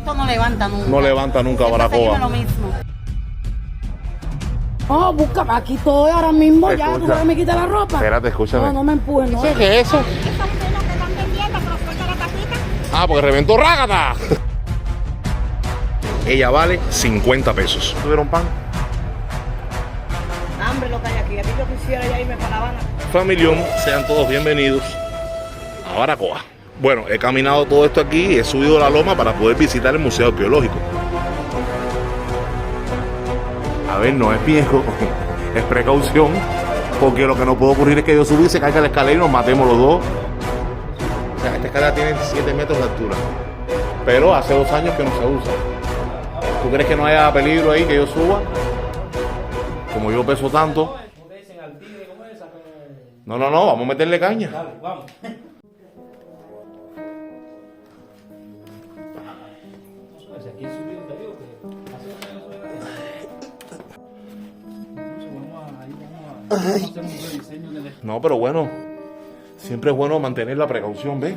Esto no levanta nunca. No levanta nunca Baracoa. Lo mismo. No, búscame, aquí estoy ahora mismo, ya, Escucha. tú sabes, me quita la ropa. Espérate, escúchame. No, no me empujes, no. ¿Qué es eso? Ah, porque reventó rágata. Ella vale 50 pesos. ¿Tuvieron pan? Hambre lo que hay aquí, a mí yo quisiera ya irme para La Habana. Familión, sean todos bienvenidos a Baracoa. Bueno, he caminado todo esto aquí y he subido la loma para poder visitar el Museo Arqueológico. A ver, no es viejo, es precaución, porque lo que no puede ocurrir es que yo subí, se caiga la escalera y nos matemos los dos. O sea, esta escalera tiene 7 metros de altura, pero hace 2 años que no se usa. ¿Tú crees que no haya peligro ahí que yo suba? Como yo peso tanto. No, vamos a meterle caña. Vamos. Aquí subió un periodo que hace 2 años subí la vamos a hacer un rediseño del. No, pero bueno, siempre es bueno mantener la precaución, ¿ves?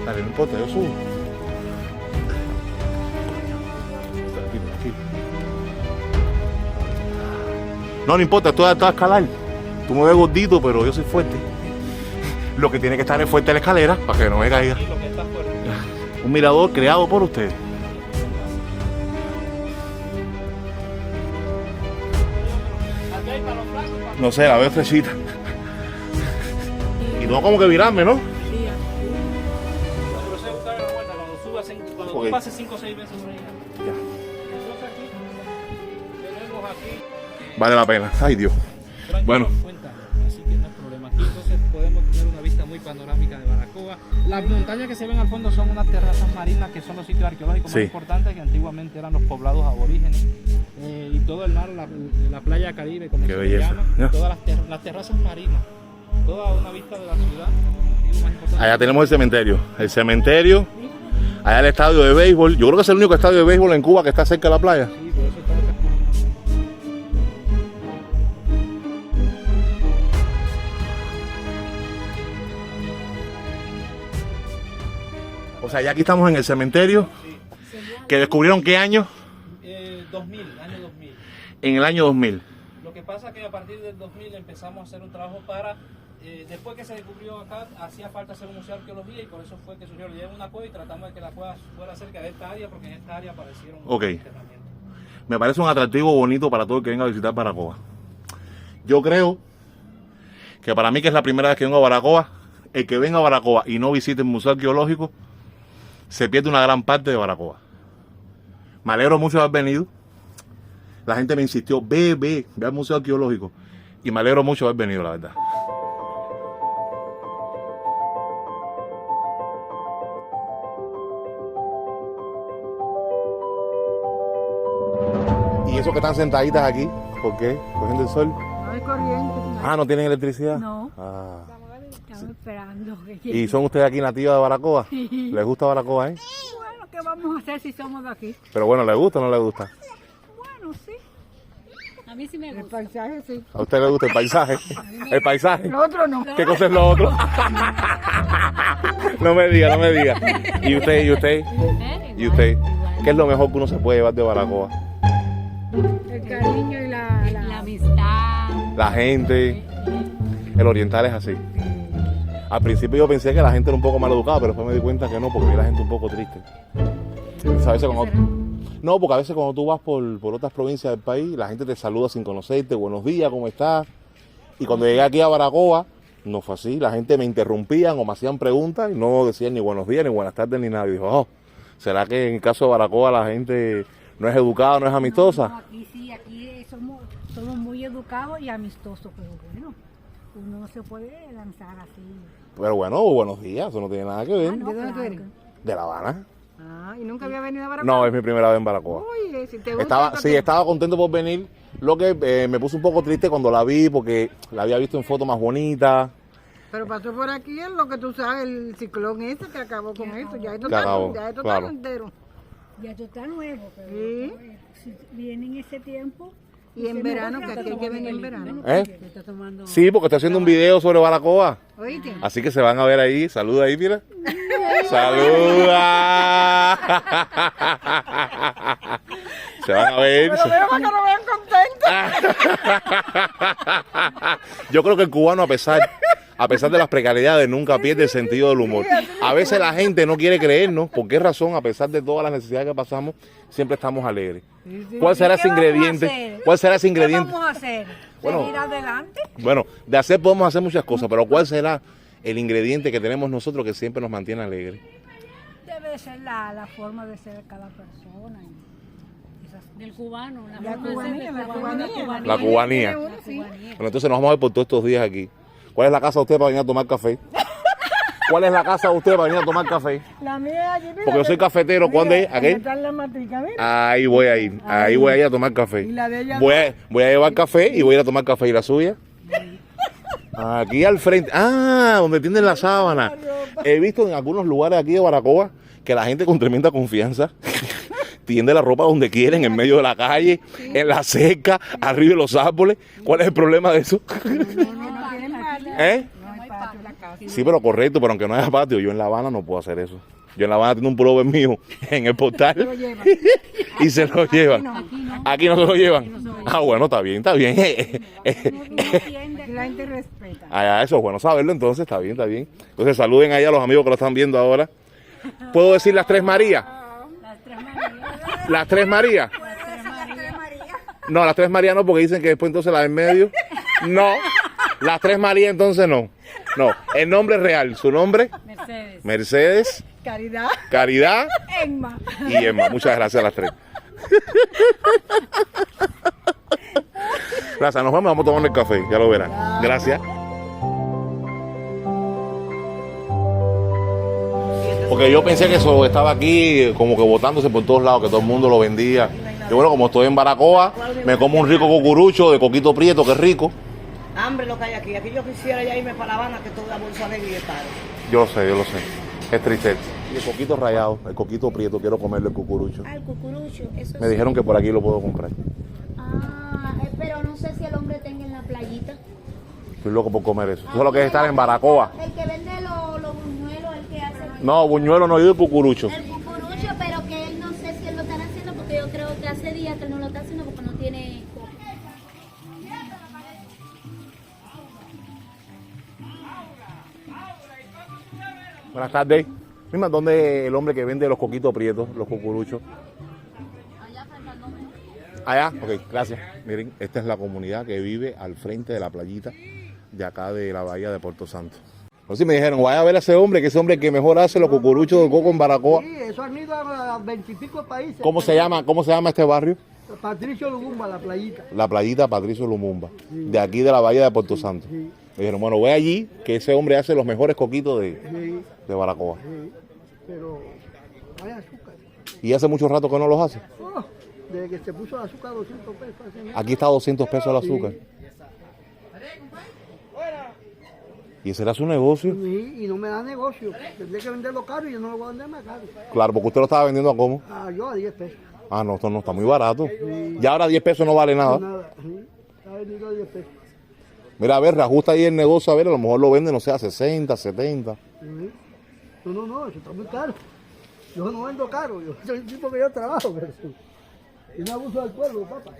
Dale, no importa, yo subo. Tranquilo. No importa, tú vas a escalar. Tú me ves gordito, pero yo soy fuerte. Lo que tiene que estar es fuerte la escalera para que no me caiga. Un mirador creado por ustedes. No sé, la veo estrechita. Y no como que virarme, ¿no? Cuando Ok. tú pases 5 o 6 veces por ahí. Ya. Entonces aquí, tenemos aquí. Vale la pena. Ay, Dios. Tranquilo, Bueno. cuenta, así que no hay problema. Aquí entonces podemos tener una vista muy panorámica de Baracoa. Las montañas que se ven al fondo son unas terrazas marinas que son los sitios arqueológicos Sí. más importantes que antiguamente eran los poblados aborígenes. Y todo el mar, la playa Caribe, como Qué se belleza. llama, Ya. todas las terrazas marinas, toda una vista de la ciudad. Y lo más importante, Allá tenemos el cementerio. El cementerio. Allá el estadio de béisbol. Yo creo que es el único estadio de béisbol en Cuba que está cerca de la playa. sí, por eso estamos acá. O sea, ya aquí estamos en el cementerio. ¿Que descubrieron qué año? 2000, año 2000. En el año 2000. Lo que pasa es que a partir del 2000 empezamos a hacer un trabajo para, después que se descubrió acá, hacía falta hacer un museo de arqueología y por eso fue que surgió la idea de una cueva y tratamos de que la cueva fuera cerca de esta área porque en esta área aparecieron Ok. enterramientos. Me parece un atractivo bonito para todo el que venga a visitar Baracoa. Yo creo que para mí, que es la primera vez que vengo a Baracoa, el que venga a Baracoa y no visite el Museo Arqueológico, se pierde una gran parte de Baracoa. Me alegro mucho de haber venido. La gente me insistió, ve al Museo Arqueológico. Y me alegro mucho de haber venido, la verdad. ¿Y eso que están sentaditas aquí? ¿Por qué? ¿Cogiendo el sol? No hay corriente. Ah, ¿no tienen electricidad? No. Ah. Estamos esperando. ¿Y son ustedes aquí nativas de Baracoa? ¿Les gusta Baracoa, eh? Bueno, ¿qué vamos a hacer si somos de aquí? Pero bueno, ¿les gusta o no les gusta? Bueno, sí. A mí sí me El gusta. paisaje sí. ¿A usted le gusta el paisaje? ¿El paisaje? Lo otro no. ¿Qué cosa es lo otro? No me diga, no me diga. ¿Y usted? ¿Y usted? ¿Qué es lo mejor que uno se puede llevar de Baracoa? El cariño y La amistad. La gente. El oriental es así. Al principio yo pensé que la gente era un poco mal educada, pero después me di cuenta que no, porque vi la gente un poco triste. A veces no, porque a veces cuando tú vas por otras provincias del país, la gente te saluda sin conocerte, buenos días, ¿cómo estás? Y cuando llegué aquí a Baracoa, no fue así. La gente me interrumpían o me hacían preguntas y no decían ni buenos días, ni buenas tardes, ni nada. Y dijo, oh, ¿será que en el caso de Baracoa la gente no es educada, no es amistosa? No, aquí sí, aquí somos muy educados y amistosos, pero bueno, uno no se puede lanzar así. Pero bueno, buenos días, eso no tiene nada que ver. Ah, no, ¿De dónde tú claro eres? De La Habana. Ah, ¿y nunca había venido a Baracoa? No, es mi primera vez en Baracoa. Uy, si te gusta... Estaba contento por venir, Lo que me puso un poco triste cuando la vi, porque la había visto en foto más bonita. Pero pasó por aquí en lo que tú sabes, el ciclón ese que acabó con esto. Ya esto Que acabó, está claro. entero. Ya esto está nuevo, pero Sí. si viene en ese tiempo. Y en se verano, mejora, que aquí hay que venir en verano. ¿Eh? Está tomando. Sí, porque estoy haciendo un video sobre Baracoa. ¿Oíste? Así que se van a ver ahí. Saluda ahí, mira. ¡Saluda! Se van a ver. Pero veo para que no vean contentos. Yo creo que el cubano, a pesar de las precariedades, nunca pierde el sentido del humor. A veces la gente no quiere creernos. ¿Por qué razón? A pesar de todas las necesidades que pasamos, siempre estamos alegres. ¿Cuál será ese ingrediente? ¿Cuál será ese ingrediente? ¿Qué vamos a hacer? Bueno. ¿Seguir adelante? Bueno, de hacer podemos hacer muchas cosas, pero ¿cuál será el ingrediente que tenemos nosotros que siempre nos mantiene alegres? Debe ser la forma de ser cada persona. Del cubano. La cubanía, la cubanía. La cubanía. Bueno, entonces nos vamos a ver por todos estos días aquí. ¿Cuál es la casa de usted para venir a tomar café? ¿Cuál es la casa de usted para venir a tomar café? La mía allí, mira. Porque yo soy cafetero. ¿Cuándo es? ¿A qué? Está en la matrica, mira. Ahí voy a ir. Ahí voy a ir a tomar café. Y la de ella Voy a llevar café y voy a ir a tomar café. ¿Y la suya? Aquí al frente. Ah, donde tienen la sábana. He visto en algunos lugares aquí de Baracoa que la gente con tremenda confianza tiende la ropa donde quieren, en medio de la calle, en la cerca, arriba de los árboles. ¿Cuál es el problema de eso? ¿Eh? Sí, pero correcto, pero aunque no haya patio, yo en La Habana no puedo hacer eso. Yo en La Habana tengo un pullover mío en el portal y se lo llevan. Aquí no se lo llevan. Ah, bueno, está bien, está bien. la gente respeta. Ah, eso es bueno saberlo, entonces está bien, está bien. Entonces saluden ahí a los amigos que lo están viendo ahora. ¿Puedo decir las tres Marías? ¿Las tres Marías? No, las tres Marías no, porque dicen que después entonces la de en medio. No, las tres Marías entonces no. No, el nombre real, su nombre, Mercedes. Mercedes, Caridad. Caridad Emma. y Emma. Muchas gracias a las tres. Gracias, nos vamos a tomar el café, ya lo verán. Gracias. Porque yo pensé que eso estaba aquí como que botándose por todos lados, que todo el mundo lo vendía. Y bueno, como estoy en Baracoa, me como un rico cucurucho de coquito prieto, que es rico. Hambre lo que hay aquí. Aquí yo quisiera ya irme para La Habana, que toda bolsa de y caro. Yo lo sé, yo lo sé. Es triste. Y el coquito rallado, el coquito prieto, quiero comerlo el cucurucho. Ah, el cucurucho, eso Me dijeron que por aquí lo puedo comprar. pero no sé si el hombre tenga en la playita. Estoy loco por comer eso. Eso es lo que es estar en Baracoa. El que vende los buñuelos, el que hace No, buñuelo no, yo de cucurucho. el cucurucho, pero que él no sé si él lo estará haciendo, porque yo creo que hace días que él no lo está haciendo porque no tiene copia. Buenas tardes. Mima, ¿dónde es el hombre que vende los coquitos prietos, los cucuruchos? Allá, ok, gracias. Miren, esta es la comunidad que vive al frente de la playita de acá de la bahía de Puerto Santo. Entonces me dijeron, vaya a ver a ese hombre, que ese hombre que mejor hace los cucuruchos de coco en Baracoa. Sí, eso han ido a 20 y pico países. ¿Cómo se llama este barrio? Patricio Lumumba, la playita. La playita Patricio Lumumba, de aquí de la bahía de Puerto Santo. Sí. Me dijeron, bueno, voy allí, que ese hombre hace los mejores coquitos Sí, de Baracoa. sí. Pero hay azúcar. Y hace mucho rato que no los hace. Oh, desde que se puso el azúcar 200 pesos. hace meses. Aquí está a 200 pesos el azúcar. ¿Y ese era su negocio? Sí, y no me da negocio. Tendré que venderlo caro y yo no lo voy a vender más caro. Claro, porque usted lo estaba vendiendo a cómo. Ah, yo a 10 pesos. Ah, no, esto no está muy barato. Ya ahora 10 pesos no vale nada. Nada. Sí. Está vendido a 10 pesos. Mira, a ver, reajusta ahí el negocio, a ver, a lo mejor lo venden, no sé, a 60, 70. Sí. No, eso está muy caro. Yo no vendo caro. Yo soy un tipo que yo trabajo. Pero y no abuso del pueblo, papá.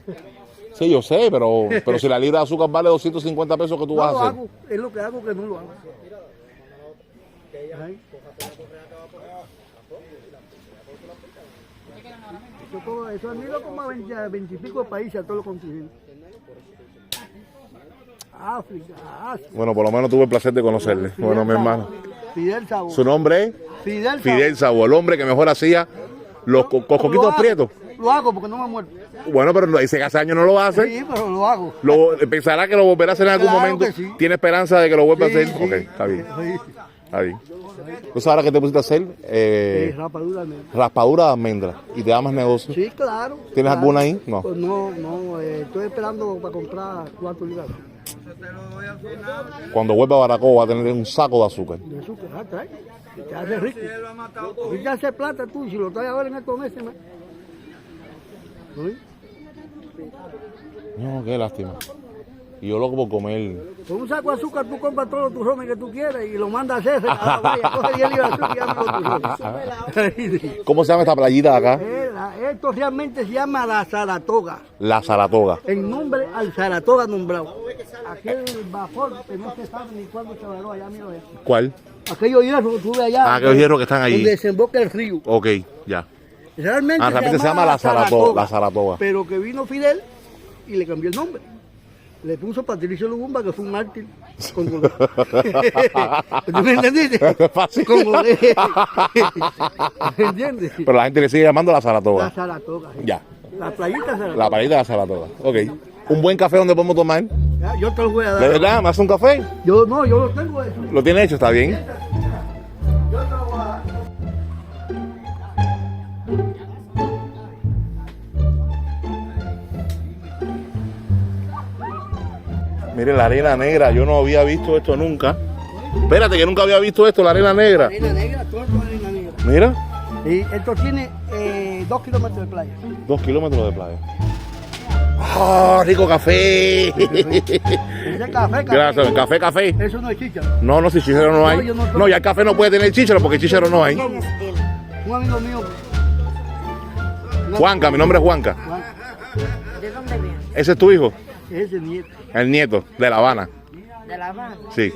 Sí, yo sé, pero si la libra de azúcar vale 250 pesos, ¿qué tú No vas lo a hacer? hago. Es lo que hago que no lo hago. Ay. Eso han ido como a 20 y pico de países a todos los continentes. África, Asia. Bueno, por lo menos tuve el placer de conocerle. Bueno, mi hermano. Fidel Sabo. ¿Su nombre es? Fidel Sabo. Fidel Sabo, el hombre que mejor hacía los coquitos prietos. Lo hago porque no me muerto. Bueno, pero ese hace años no lo hace. Sí, pero lo hago. ¿Pensará que lo volverá a hacer en algún Claro momento? que sí. ¿Tiene esperanza de que lo vuelva a hacer? Sí, Ok, está bien. Sí. Ahí. ¿Tú sabes ahora qué te pusiste a hacer? Rapadura negra. Raspadura de almendra. ¿Y te llamas negocio? Sí, claro. ¿Tienes claro. alguna ahí? No. Pues no, estoy esperando para comprar 4 libras Cuando vuelva a Baracoa va a tener un saco de azúcar. de azúcar. Trae. Y te hace rico. Y te hace plata tú, si lo traes ahora en estos meses. ¿Sí? No, qué lástima. Y yo loco por comer. Con un saco de azúcar tú compras todos los turrones que tú quieras y lo mandas a hacer. Vaya, coge 10 libras de azúcar y dame los turrones. ¿Cómo se llama esta playita de acá? Esto realmente se llama la Saratoga. La Saratoga. En nombre al Saratoga nombrado. Aquel vapor que no se sabe ni cuándo se varó allá, mira. ¿Cuál? Aquellos hierros que tuve allá. Aquellos hierros que están allí. Donde desemboca el río. Ok, ya. Realmente se llama la Saratoga. Pero que vino Fidel y le cambió el nombre. Le puso Patricio Lugumba, que fue un mártir congolés. ¿Tú me entendiste? Fácil. Congolés. ¿Entiendes? Pero la gente le sigue llamando la Saratoga. La Saratoga. Sí. Ya. La playita Saratoga. La playita de la Saratoga. Ok. ¿Un buen café donde podemos tomar? Ya, yo te lo voy a dar. ¿De verdad? ¿Me hace un café? Yo lo tengo eso. ¿Lo tiene hecho? ¿Está bien? Yo te lo voy a dar. Mire, la arena negra. Yo no había visto esto nunca. Espérate, que nunca había visto esto, la arena negra. Arena negra, todo es arena negra. Mira. Y esto tiene 2 kilómetros de playa. 2 kilómetros de playa. ¡Ah, rico café! Ese café. Gracias, café. Eso no es chicha. No, si chícharo no hay. yo no No, ya el café no puede tener chícharo porque chícharo no hay. Un amigo mío. Juanca, mi nombre es Juanca. ¿De dónde viene? ¿Ese es tu hijo? Ese nieto. El nieto, de La Habana. ¿De La Habana? Sí.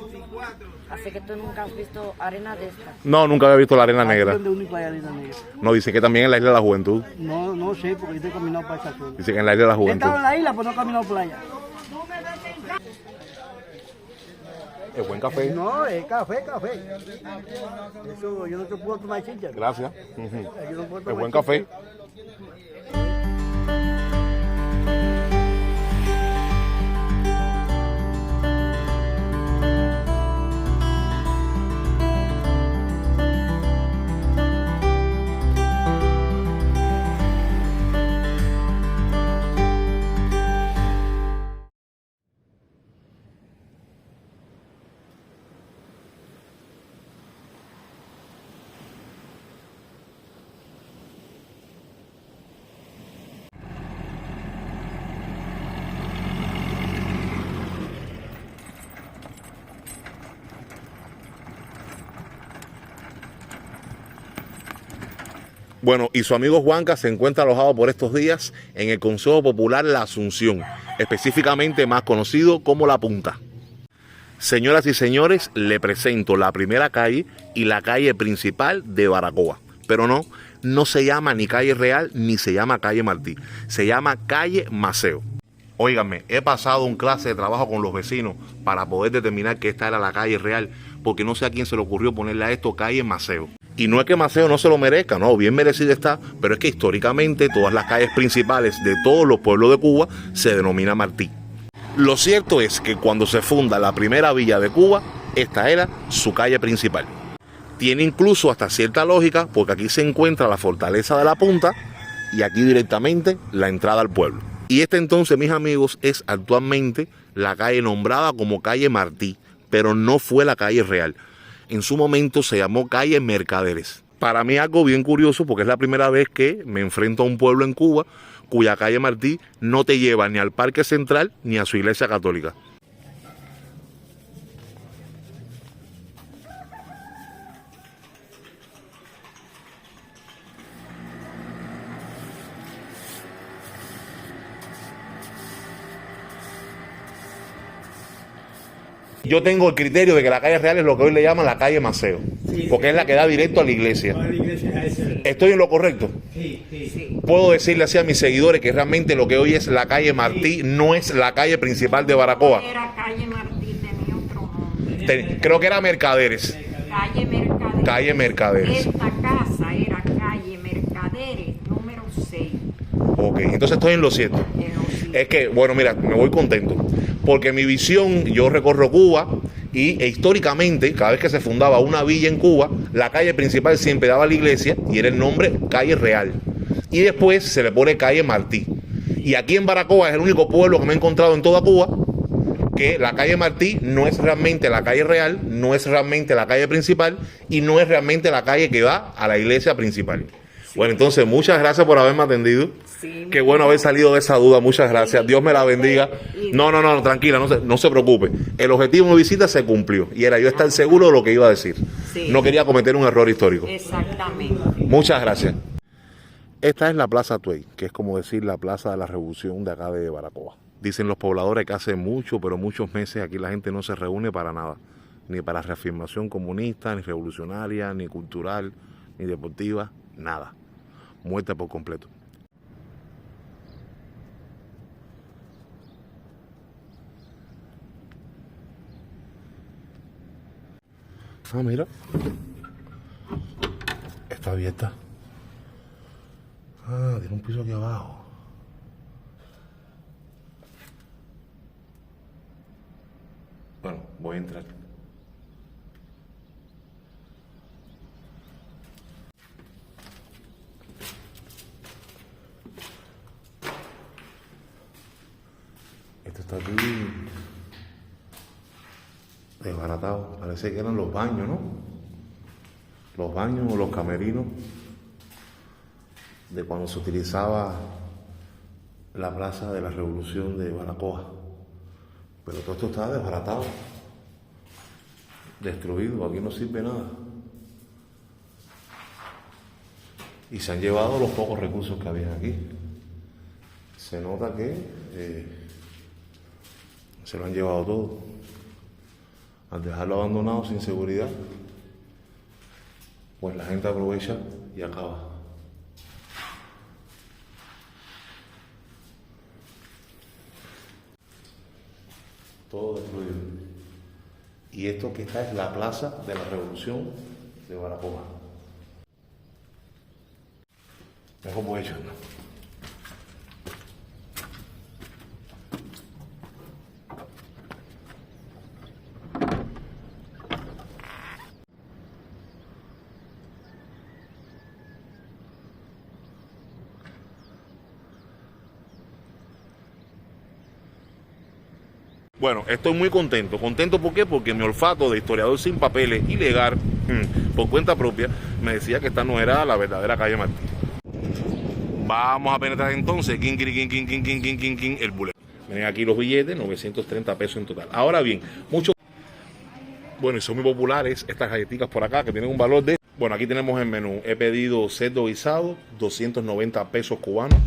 Así que tú nunca has visto arena de esta. No, nunca había visto la arena negra. Donde único hay arena negra. No, dice que también en la isla de la juventud. No sé, porque yo he caminado para esa zona. Dice que en la isla de la He juventud. estado en la isla, pero no he caminado playa. Es buen café. No, es café. Eso, yo no te puedo tomar chicha. Gracias. Yo no puedo Es tomar buen chicha. café. Bueno, y su amigo Juanca se encuentra alojado por estos días en el Consejo Popular La Asunción, específicamente más conocido como La Punta. Señoras y señores, le presento la primera calle y la calle principal de Baracoa. Pero no se llama ni calle Real ni se llama calle Martí, se llama calle Maceo. Óigame, he pasado un clase de trabajo con los vecinos para poder determinar que esta era la calle Real, porque no sé a quién se le ocurrió ponerle a esto calle Maceo. Y no es que Maceo no se lo merezca, no, bien merecido está, pero es que históricamente todas las calles principales de todos los pueblos de Cuba se denomina Martí. Lo cierto es que cuando se funda la primera villa de Cuba, esta era su calle principal. Tiene incluso hasta cierta lógica, porque aquí se encuentra la fortaleza de La Punta y aquí directamente la entrada al pueblo. Y esta entonces, mis amigos, es actualmente la calle nombrada como calle Martí, pero no fue la calle Real. En su momento se llamó calle Mercaderes. Para mí algo bien curioso porque es la primera vez que me enfrento a un pueblo en Cuba cuya calle Martí no te lleva ni al Parque Central ni a su iglesia católica. Yo tengo el criterio de que la calle Real es lo que hoy le llaman la calle Maceo, porque es la que da directo a la iglesia. ¿Estoy en lo correcto? Sí. Puedo decirle así a mis seguidores que realmente lo que hoy es la calle Martí no es la calle principal de Baracoa. Era calle Martí, tenía otro nombre. Creo que era Mercaderes. Calle Mercaderes. Calle Mercaderes. Esta casa era calle Mercaderes, número 6. Ok, entonces estoy en lo cierto. Es que, bueno, mira, me voy contento. Porque mi visión, yo recorro Cuba Y históricamente, cada vez que se fundaba una villa en Cuba, la calle principal siempre daba a la iglesia y era el nombre Calle Real. Y después se le pone Calle Martí. Y aquí en Baracoa es el único pueblo que me he encontrado en toda Cuba que la calle Martí no es realmente la calle real, no es realmente la calle principal y no es realmente la calle que da a la iglesia principal. Bueno, entonces muchas gracias por haberme atendido. Sí, Qué bueno haber salido de esa duda, muchas gracias. Dios me la bendiga. No, tranquila, no se preocupe. El objetivo de mi visita se cumplió y era yo estar seguro de lo que iba a decir. Sí. No quería cometer un error histórico. Exactamente. Muchas gracias. Esta es la Plaza Tuey, que es como decir la Plaza de la Revolución de acá de Baracoa. Dicen los pobladores que hace mucho, pero muchos meses aquí la gente no se reúne para nada. Ni para reafirmación comunista, ni revolucionaria, ni cultural, ni deportiva, nada. Muerta por completo. Ah, mira. Está abierta. Ah, tiene un piso aquí abajo. Bueno, voy a entrar. Esto está aquí desbaratado. Parece que eran los baños, ¿no? Los baños o los camerinos de cuando se utilizaba la Plaza de la Revolución de Baracoa. Pero todo esto está desbaratado, destruido, aquí no sirve nada. Y se han llevado los pocos recursos que había aquí. Se nota que se lo han llevado todo. Al dejarlo abandonado sin seguridad, pues la gente aprovecha y acaba. Todo destruido. Y esto que está es la Plaza de la Revolución de Baracoa. Es como hecho, ¿no? Bueno, estoy muy contento. ¿Contento por qué? Porque mi olfato de historiador sin papeles y legal, por cuenta propia, me decía que esta no era la verdadera calle Martí. Vamos a penetrar entonces, el bullet. Miren aquí los billetes, 930 pesos en total. Ahora bien, muchos... Bueno, y son muy populares estas galletitas por acá, que tienen un valor de... Bueno, aquí tenemos el menú. He pedido cerdo guisado, 290 pesos cubanos.